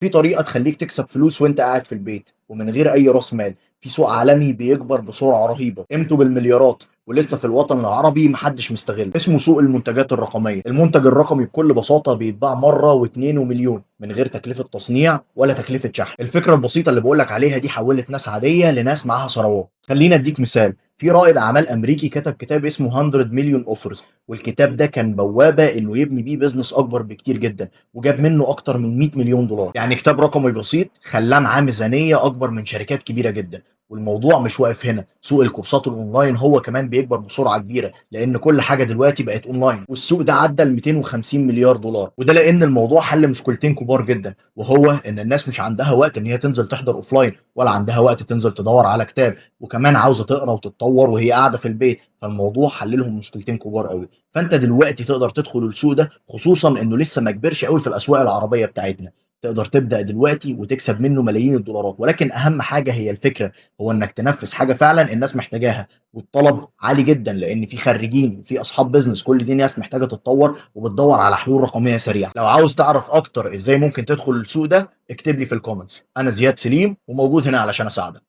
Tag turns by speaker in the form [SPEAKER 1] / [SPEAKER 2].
[SPEAKER 1] في طريقة تخلّيك تكسب فلوس وأنت قاعد في البيت، ومن غير أي رأس مال، في سوق عالمي بيكبر بسرعة رهيبة، قيمته بالمليارات، ولسه في الوطن العربي ما حدش مستغلّه، اسمه سوق المنتجات الرقمية، المنتج الرقمي بكل بساطة بيتباع مرة و2 ومليون من غير تكلفة تصنيع ولا تكلفة شحن، الفكرة البسيطة اللي باقول لك عليها دي حوّلت ناس عادية لناس معاها ثروات، خلّيني أدّيك مثال، في رائد أعمال أمريكي كتب كتاب اسمه 100 million offers والكتاب ده كان بوابة إنه يبني بيه business أكبر بكتير جدًا. وجاب منه أكتر من 100 مليون دولار يعني كتاب رقمي بسيط خلاه معاه ميزانية أكبر من شركات كبيرة جدا والموضوع مش واقف هنا سوق الكورسات الأونلاين هو كمان بيكبر بسرعة كبيرة لأن كل حاجة دلوقتي بقت أونلاين والسوق ده عدى ال 250 مليار دولار وده لأن الموضوع حل مشكلتين كبار جدا وهو إن الناس مش عندها وقت إن هي تنزل تحضر أوفلاين ولا عندها وقت تنزل تدور على كتاب وكمان عاوزة تقرا وتتطور وهي قاعدة في البيت فالموضوع حل لهم مشكلتين كبار قوي فانت دلوقتي تقدر تدخل السوق ده خصوصا انه لسه ما كبرش قوي في الاسواق العربيه بتاعتنا تقدر تبدا دلوقتي وتكسب منه ملايين الدولارات ولكن اهم حاجه هي الفكره هو انك تنفذ حاجه فعلا الناس محتاجاها والطلب عالي جدا لان في خريجين وفي اصحاب بيزنس كل دي ناس محتاجه تتطور وبتدور على حلول رقميه سريعه لو عاوز تعرف اكتر ازاي ممكن تدخل السوق ده اكتب لي في الكومنتس انا زياد سليم وموجود هنا علشان اساعدك